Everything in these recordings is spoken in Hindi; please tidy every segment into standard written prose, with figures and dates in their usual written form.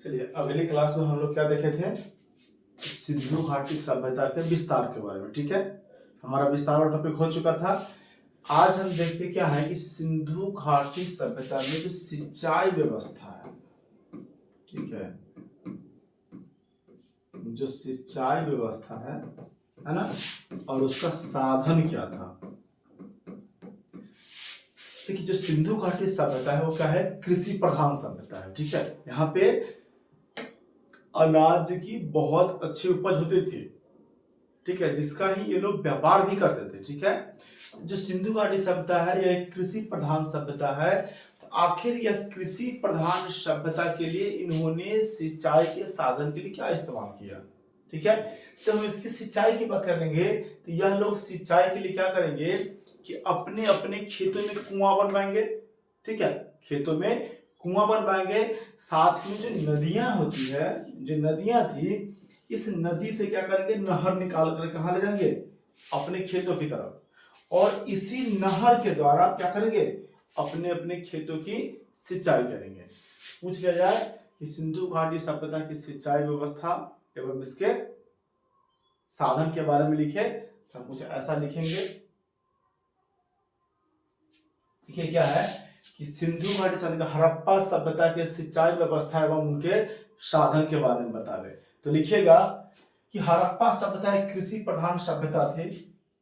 चलिए अगली क्लास में हम लोग क्या देखे थे, सिंधु घाटी सभ्यता के विस्तार के बारे में। ठीक है, हमारा विस्तार वाला टॉपिक हो चुका था। आज हम देखते क्या है कि सिंधु घाटी सभ्यता में जो सिंचाई व्यवस्था है, ठीक है, जो सिंचाई व्यवस्था है ना, और उसका साधन क्या था। देखिए जो सिंधु घाटी सभ्यता है वो क्या है, कृषि प्रधान सभ्यता है। ठीक है, यहाँ पे अनाज की बहुत अच्छी उपज होती थी, ठीक है, जिसका ही ये लोग व्यापार भी करते थे। ठीक है, जो सिंधु घाटी सभ्यता है यह कृषि प्रधान सभ्यता है। तो आखिर यह कृषि प्रधान सभ्यता के लिए इन्होंने सिंचाई के साधन के लिए क्या इस्तेमाल किया। ठीक है, तो हम इसकी सिंचाई की बात करेंगे तो यह लोग सिंचाई के लिए क्या करेंगे कि अपने अपने खेतों में कुआं बनवाएंगे। ठीक है, खेतों में कुआं बनवाएंगे, साथ में जो नदियां होती है, जो नदियां थी, इस नदी से क्या करेंगे, नहर निकाल कर कहां ले जाएंगे, अपने खेतों की तरफ, और इसी नहर के द्वारा क्या करेंगे, अपने अपने खेतों की सिंचाई करेंगे। पूछ लिया जाए कि सिंधु घाटी सभ्यता की सिंचाई व्यवस्था एवं इसके साधन के बारे में लिखे, तो हम कुछ ऐसा लिखेंगे। देखिए क्या है कि सिंधु घाटी सभ्यता हड़प्पा सभ्यता के सिंचाई व्यवस्था एवं उनके साधन के बारे में बतावे। तो लिखिएगा कि हड़प्पा सभ्यता एक कृषि प्रधान सभ्यता थी।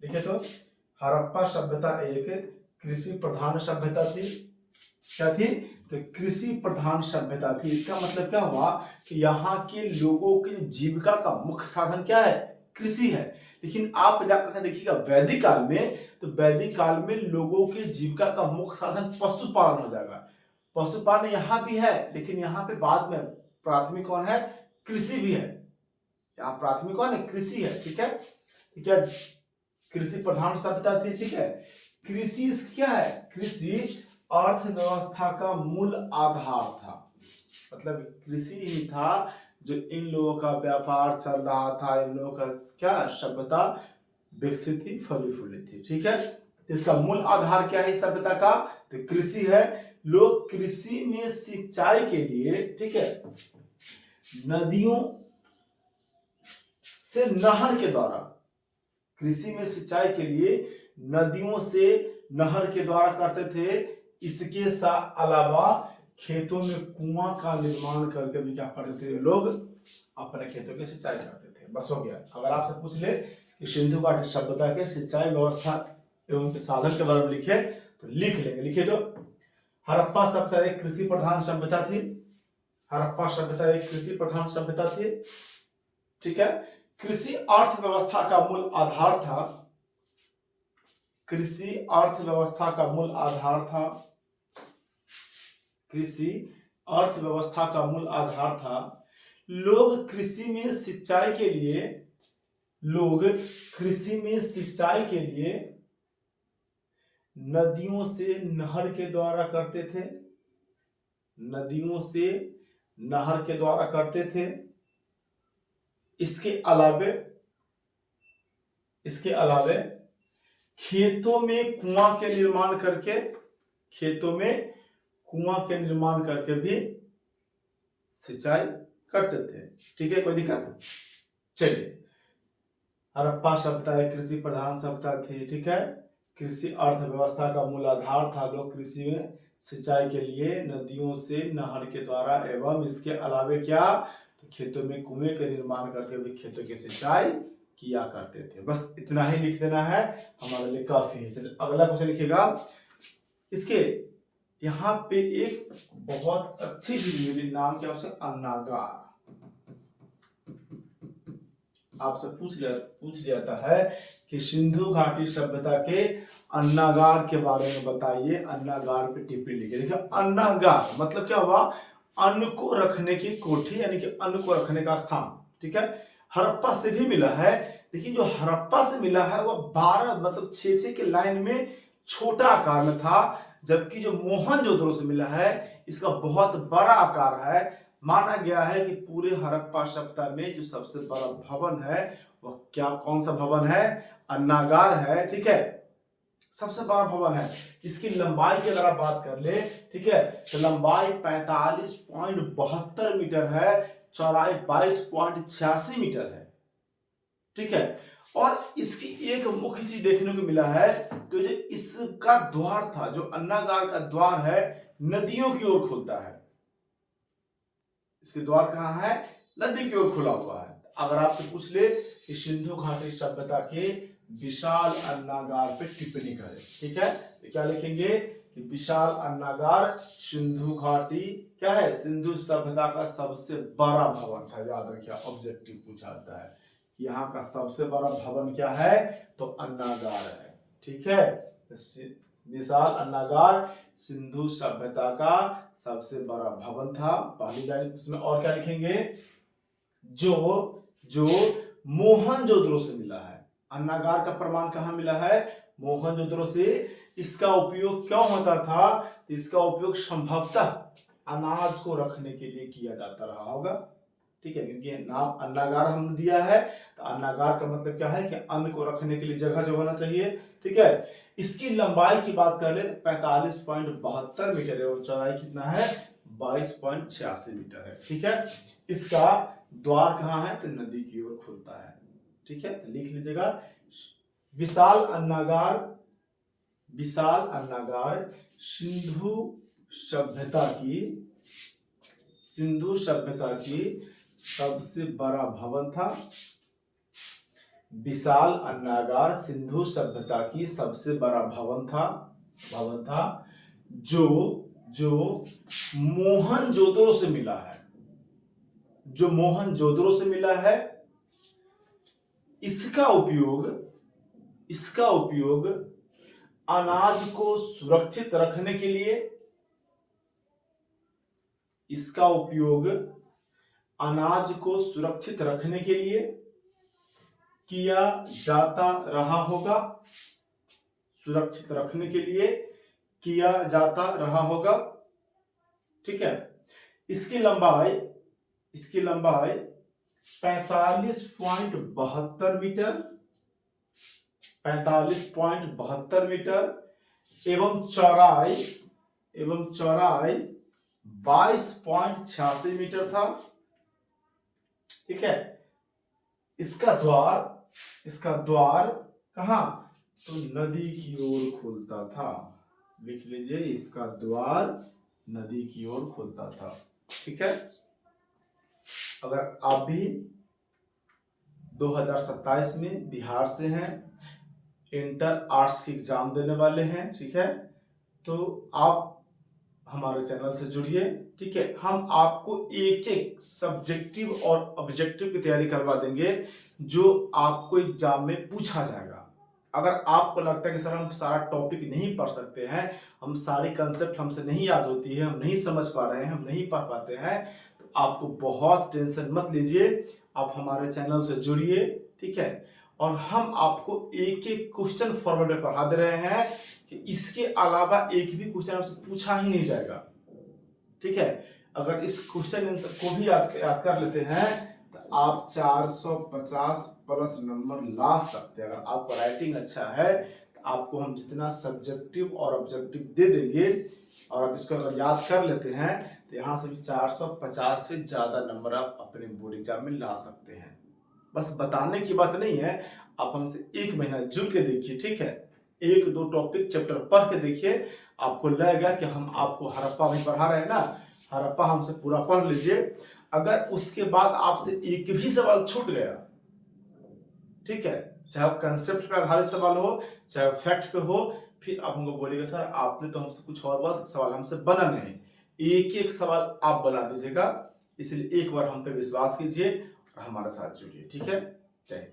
देखिए तो हड़प्पा सभ्यता एक कृषि प्रधान सभ्यता थी। क्या थी, तो कृषि प्रधान सभ्यता थी। इसका मतलब क्या हुआ कि यहाँ के लोगों की जीविका का मुख्य साधन क्या है, कृषि है। लेकिन आप जाकर देखिएगा वैदिक काल में, तो वैदिक काल में लोगों के जीविका का मुख्य साधन पशुपालन हो जाएगा। पशुपालन यहाँ भी है, लेकिन यहाँ पे बाद में प्राथमिक कौन है, कृषि भी है। यहाँ प्राथमिक कौन है, कृषि है। ठीक है, ठीक है, कृषि प्रधान सभ्यता थी। ठीक है, कृषि क्या है, कृषि अर्थव्यवस्था का मूल आधार था। मतलब कृषि ही था जो इन लोगों का व्यापार चल रहा था, इन लोगों का क्या सभ्यता विकसित थी, फली फूली थी। ठीक है, तो इसका मूल आधार क्या है सभ्यता का, तो कृषि है। लोग कृषि में सिंचाई के लिए, ठीक है, नदियों से नहर के द्वारा, कृषि में सिंचाई के लिए नदियों से नहर के द्वारा करते थे। इसके अलावा खेतों में कुआं का निर्माण करके भी क्या करते थे, लोग अपने खेतों की सिंचाई करते थे। बस हो गया। अगर आपसे पूछ ले कि सिंधु घाटी सभ्यता के सिंचाई व्यवस्था एवं के साधन के बारे में लिखे, तो लिख लेंगे। लिखिए तो हड़प्पा सभ्यता एक कृषि प्रधान सभ्यता थी। हड़प्पा सभ्यता एक कृषि प्रधान सभ्यता थी। ठीक है, कृषि अर्थव्यवस्था का मूल आधार था। कृषि अर्थव्यवस्था का मूल आधार था। कृषि अर्थव्यवस्था का मूल आधार था। लोग कृषि में सिंचाई के लिए, लोग कृषि में सिंचाई के लिए नदियों से नहर के द्वारा करते थे। नदियों से नहर के द्वारा करते थे। इसके अलावे खेतों में कुआं के निर्माण करके, खेतों में कुआं के निर्माण करके भी सिंचाई करते थे। ठीक है, कोई दिक्कत। चलिए, हड़प्पा सभ्यता एक कृषि प्रधान सभ्यता थी। ठीक है, कृषि अर्थव्यवस्था का मूल आधार था। लोग कृषि में सिंचाई के लिए नदियों से नहर के द्वारा एवं इसके अलावे क्या, तो खेतों में कुएं के निर्माण करके भी खेतों की सिंचाई किया करते थे। बस इतना ही लिख देना है, हमारे लिए काफी है। अगला क्वेश्चन लिखिएगा। इसके यहाँ पे एक बहुत अच्छी चीज मिली, नाम क्या है, अन्नागार। आपसे पूछ लिया जाता है कि सिंधु घाटी सभ्यता के अन्नागार के बारे में बताइए। अन्नागार पे टिप्पणी लिखिए। देखिए अन्नागार मतलब क्या हुआ, अन्न को रखने की कोठी, यानी कि अन्न को रखने का स्थान। ठीक है, हड़प्पा से भी मिला है, लेकिन जो हड़प्पा से मिला है वो 12 मतलब 6 के लाइन में छोटा आकार में था, जबकि जो मोहनजोदड़ो से मिला है इसका बहुत बड़ा आकार है। माना गया है कि पूरे हड़प्पा सभ्यता में जो सबसे बड़ा भवन है वह क्या, कौन सा भवन है, अन्नागार है। ठीक है, सबसे बड़ा भवन है। इसकी लंबाई की अगर आप बात कर ले, ठीक है, तो लंबाई 45.72 मीटर है, चौड़ाई 22.86 मीटर है, ठीक है। और इसकी एक मुख्य चीज देखने को मिला है कि जो इसका द्वार था, जो अन्नागार का द्वार है, नदियों की ओर खुलता है। इसके द्वार कहाँ है? नदी की ओर खुला हुआ है। अगर आपसे पूछ ले कि सिंधु घाटी सभ्यता के विशाल अन्नागार पे टिप्पणी करें, ठीक है, तो क्या लिखेंगे कि विशाल अन्नागार सिंधु घाटी क्या है? सिंधु सभ्यता का सबसे बड़ा भवन था। याद रखिए, ऑब्जेक्टिव पूछा जाता है कि यहाँ का सबसे बड़ा भवन क्या है? तो अन्नागार है, ठीक है। विशाल अन्नागार सिंधु सभ्यता का सबसे बड़ा भवन था, पहली लाइन। उसमें और क्या लिखेंगे? जो मोहनजोदड़ो से मिला है। अन्नागार का प्रमाण कहाँ मिला है? मोहनजोदड़ो से। इसका उपयोग क्यों होता था? तो इसका उपयोग संभवतः अनाज को रखने के लिए किया जाता रहा होगा, ठीक है, क्योंकि नाम अन्नागार हमने दिया है, तो अन्नागार का मतलब क्या है कि अन्न को रखने के लिए जगह जो होना चाहिए, ठीक है। इसकी लंबाई की बात कर ले 45.72 मीटर है और चौड़ाई कितना है? 22.86 मीटर है, ठीक है। इसका द्वार कहाँ है? तो नदी की ओर खुलता है, ठीक है। तो लिख लीजिएगा, विशाल अन्नागार सिंधु सभ्यता की सबसे बड़ा भवन था। विशाल अन्नागार सिंधु सभ्यता की सबसे बड़ा भवन था जो मोहनजोदड़ो से मिला है। जो मोहनजोदड़ो से मिला है, इसका उपयोग अनाज को सुरक्षित रखने के लिए, इसका उपयोग अनाज को सुरक्षित रखने के लिए किया जाता रहा होगा, सुरक्षित रखने के लिए किया जाता रहा होगा, ठीक है। इसकी लंबाई 45.72 मीटर, 45.72 मीटर एवं चौड़ाई 22.86 मीटर था, ठीक है। इसका द्वार कहां? तो नदी की ओर खुलता था। लिख लीजिए, इसका द्वार नदी की ओर खुलता था, ठीक है। अगर आप भी 2027 में बिहार से हैं, इंटर आर्ट्स की एग्जाम देने वाले हैं, ठीक है, तो आप हमारे चैनल से जुड़िए, ठीक है। हम आपको एक एक सब्जेक्टिव और ऑब्जेक्टिव की तैयारी करवा देंगे जो आपको एग्जाम में पूछा जाएगा। अगर आपको लगता है कि सर हम सारा टॉपिक नहीं पढ़ सकते हैं, हम सारी कंसेप्ट हमसे नहीं याद होती है, हम नहीं समझ पा रहे हैं, हम नहीं पढ़ पाते हैं, तो आपको बहुत टेंशन मत लीजिए। आप हमारे चैनल से जुड़िए, ठीक है, और हम आपको एक एक क्वेश्चन फॉर्मेट में पढ़ा दे रहे हैं कि इसके अलावा एक भी क्वेश्चन आपसे पूछा ही नहीं जाएगा, ठीक है। अगर इस क्वेश्चन आंसर को भी याद कर लेते हैं तो आप 450 प्लस नंबर ला सकते हैं। अगर आपका राइटिंग अच्छा है तो आपको हम जितना सब्जेक्टिव और ऑब्जेक्टिव दे देंगे और आप इसको अगर याद कर लेते हैं तो यहाँ से भी 450 से ज्यादा नंबर आप अपने बोर्ड एग्जाम में ला सकते हैं। बस बताने की बात नहीं है, आप हमसे 1 महीना जुड़ के देखिए, ठीक है। 1-2 टॉपिक चैप्टर पढ़ के देखिए, आपको लगेगा कि हम आपको हड़प्पा भी पढ़ा रहे हैं ना, हड़प्पा हमसे पूरा पढ़ लीजिए। अगर उसके बाद आपसे एक भी सवाल छूट गया, ठीक है, चाहे कंसेप्ट पे आधारित सवाल हो चाहे फैक्ट पे हो, फिर आप हमको बोलिएगा सर आपने तो हमसे कुछ और बात, सवाल हमसे बना नहीं। एक एक सवाल आप बना दीजिएगा, इसलिए एक बार हम पे विश्वास कीजिए और हमारे साथ जुड़िए, ठीक है। जय हिंद।